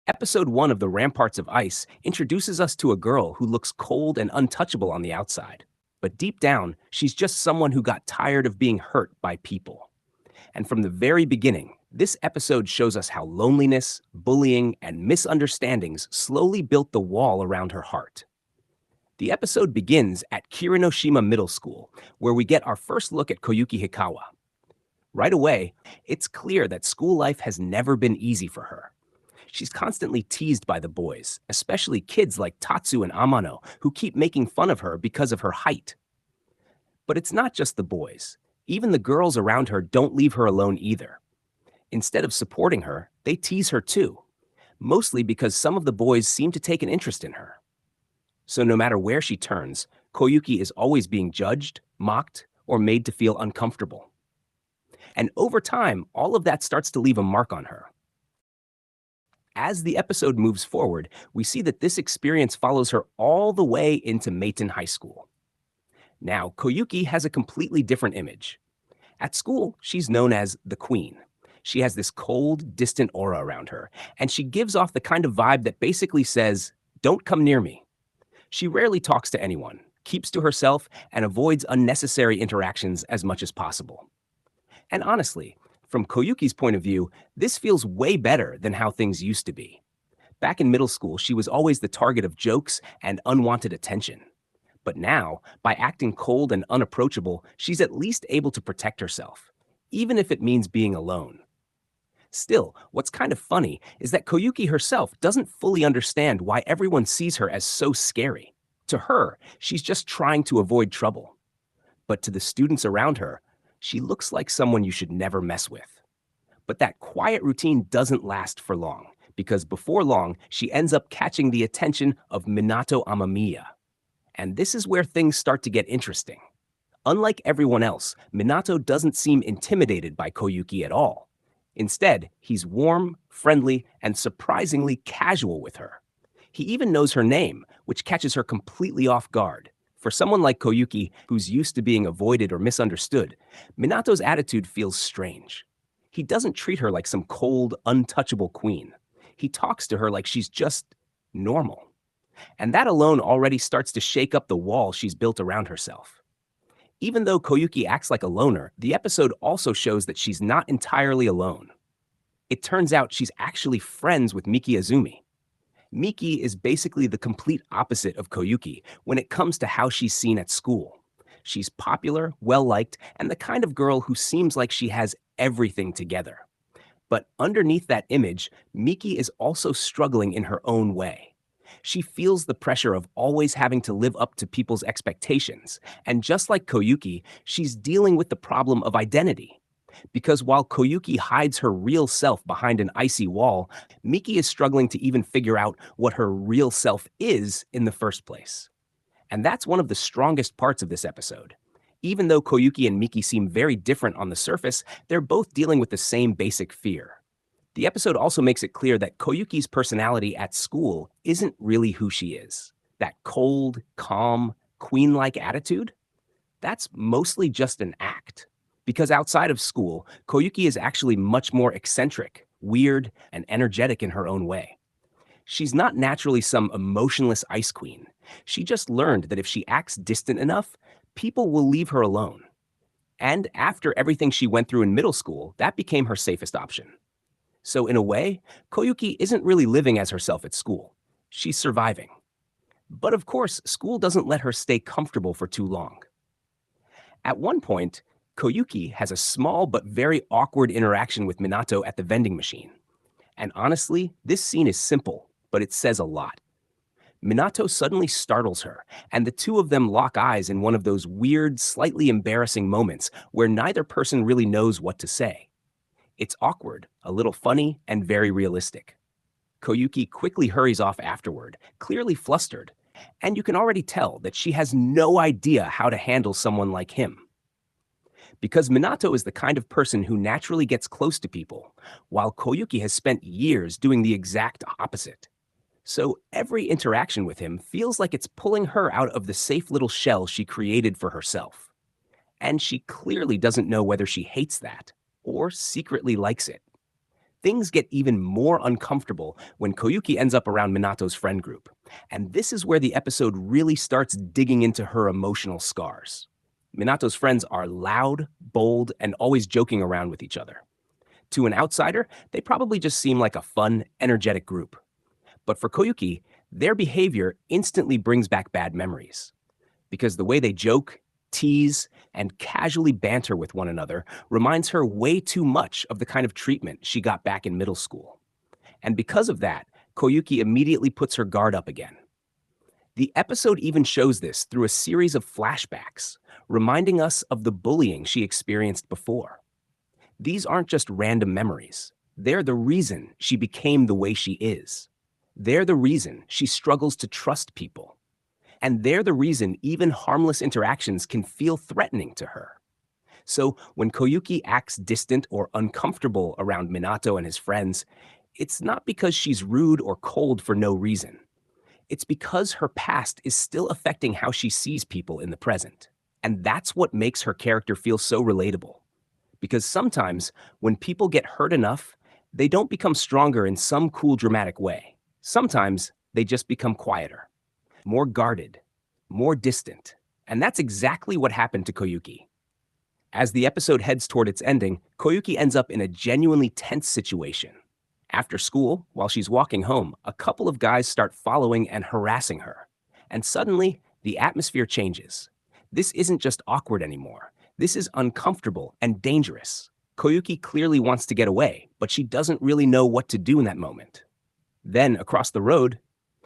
Episode 1 of the Ramparts of Ice introduces us to a girl who looks cold and untouchable on the outside. But deep down, she's just someone who got tired of being hurt by people. And from the very beginning, this episode shows us how loneliness, bullying, and misunderstandings slowly built the wall around her heart. The episode begins at Kirinoshima Middle School, where we get our first look at Koyuki Hikawa. Right away, it's clear that school life has never been easy for her. She's constantly teased by the boys, especially kids like Tatsu and Amano, who keep making fun of her because of her height. But it's not just the boys. Even the girls around her don't leave her alone either. Instead of supporting her, they tease her too, mostly because some of the boys seem to take an interest in her. So no matter where she turns, Koyuki is always being judged, mocked, or made to feel uncomfortable. And over time, all of that starts to leave a mark on her. As the episode moves forward, we see that this experience follows her all the way into Meiton High School. Now, Koyuki has a completely different image. At school, she's known as the Queen. She has this cold, distant aura around her, and she gives off the kind of vibe that basically says, "Don't come near me." She rarely talks to anyone, keeps to herself, and avoids unnecessary interactions as much as possible. And honestly, from Koyuki's point of view, this feels way better than how things used to be. Back in middle school, she was always the target of jokes and unwanted attention. But now, by acting cold and unapproachable, she's at least able to protect herself, even if it means being alone. Still, what's kind of funny is that Koyuki herself doesn't fully understand why everyone sees her as so scary. To her, she's just trying to avoid trouble. But to the students around her, she looks like someone you should never mess with. But that quiet routine doesn't last for long, because before long, she ends up catching the attention of Minato Amamiya. And this is where things start to get interesting. Unlike everyone else, Minato doesn't seem intimidated by Koyuki at all. Instead, he's warm, friendly, and surprisingly casual with her. He even knows her name, which catches her completely off guard. For someone like Koyuki, who's used to being avoided or misunderstood, Minato's attitude feels strange. He doesn't treat her like some cold, untouchable queen. He talks to her like she's just normal. And that alone already starts to shake up the wall she's built around herself. Even though Koyuki acts like a loner, the episode also shows that she's not entirely alone. It turns out she's actually friends with Miki Azumi. Miki is basically the complete opposite of Koyuki when it comes to how she's seen at school. She's popular, well-liked, and the kind of girl who seems like she has everything together. But underneath that image, Miki is also struggling in her own way. She feels the pressure of always having to live up to people's expectations, and just like Koyuki, she's dealing with the problem of identity. Because while Koyuki hides her real self behind an icy wall, Miki is struggling to even figure out what her real self is in the first place. And that's one of the strongest parts of this episode. Even though Koyuki and Miki seem very different on the surface, they're both dealing with the same basic fear. The episode also makes it clear that Koyuki's personality at school isn't really who she is. That cold, calm, queen-like attitude? That's mostly just an act. Because outside of school, Koyuki is actually much more eccentric, weird, and energetic in her own way. She's not naturally some emotionless ice queen. She just learned that if she acts distant enough, people will leave her alone. And after everything she went through in middle school, that became her safest option. So in a way, Koyuki isn't really living as herself at school. She's surviving. But of course, school doesn't let her stay comfortable for too long. At one point, Koyuki has a small but very awkward interaction with Minato at the vending machine. And honestly, this scene is simple, but it says a lot. Minato suddenly startles her, and the two of them lock eyes in one of those weird, slightly embarrassing moments where neither person really knows what to say. It's awkward, a little funny, and very realistic. Koyuki quickly hurries off afterward, clearly flustered, and you can already tell that she has no idea how to handle someone like him. Because Minato is the kind of person who naturally gets close to people, while Koyuki has spent years doing the exact opposite. So every interaction with him feels like it's pulling her out of the safe little shell she created for herself. And she clearly doesn't know whether she hates that or secretly likes it. things get even more uncomfortable when Koyuki ends up around Minato's friend group. And this is where the episode really starts digging into her emotional scars. Minato's friends are loud, bold, and always joking around with each other. To an outsider, they probably just seem like a fun, energetic group. But for Koyuki, their behavior instantly brings back bad memories. Because the way they joke, tease, and casually banter with one another reminds her way too much of the kind of treatment she got back in middle school. And because of that, Koyuki immediately puts her guard up again. The episode even shows this through a series of flashbacks, reminding us of the bullying she experienced before. These aren't just random memories. They're the reason she became the way she is. They're the reason she struggles to trust people. And they're the reason even harmless interactions can feel threatening to her. So when Koyuki acts distant or uncomfortable around Minato and his friends, it's not because she's rude or cold for no reason. It's because her past is still affecting how she sees people in the present. And that's what makes her character feel so relatable. Because sometimes, when people get hurt enough, they don't become stronger in some cool dramatic way. Sometimes, they just become quieter, more guarded, more distant. And that's exactly what happened to Koyuki. As the episode heads toward its ending, Koyuki ends up in a genuinely tense situation. After school, while she's walking home, a couple of guys start following and harassing her. And suddenly, the atmosphere changes. This isn't just awkward anymore. This is uncomfortable and dangerous. Koyuki clearly wants to get away, but she doesn't really know what to do in that moment. Then, across the road,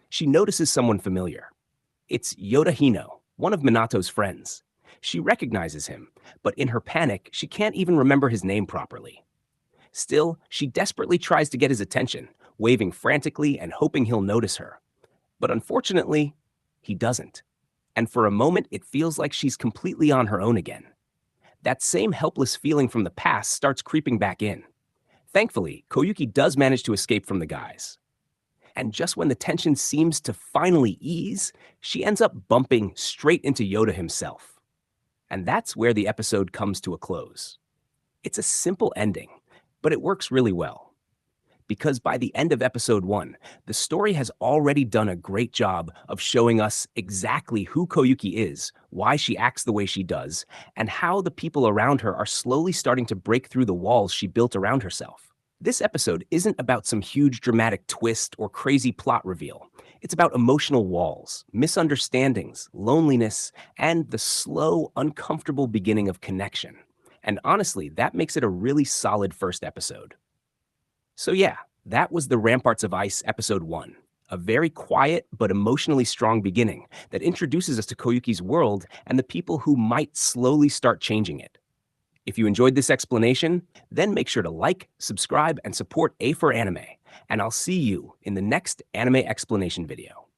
she notices someone familiar. It's Yoda Hino, one of Minato's friends. She recognizes him, but in her panic, she can't even remember his name properly. Still, she desperately tries to get his attention, waving frantically and hoping he'll notice her. But unfortunately, he doesn't. And for a moment, it feels like she's completely on her own again. That same helpless feeling from the past starts creeping back in. Thankfully, Koyuki does manage to escape from the guys. And just when the tension seems to finally ease, she ends up bumping straight into Yoda himself. And that's where the episode comes to a close. It's a simple ending, but it works really well. Because by the end of episode 1, the story has already done a great job of showing us exactly who Koyuki is, why she acts the way she does, and how the people around her are slowly starting to break through the walls she built around herself. This episode isn't about some huge dramatic twist or crazy plot reveal. It's about emotional walls, misunderstandings, loneliness, and the slow, uncomfortable beginning of connection. And honestly, that makes it a really solid first episode. So yeah, that was the Ramparts of Ice episode 1, a very quiet but emotionally strong beginning that introduces us to Koyuki's world and the people who might slowly start changing it. If you enjoyed this explanation, then make sure to like, subscribe, and support A for Anime, and I'll see you in the next anime explanation video.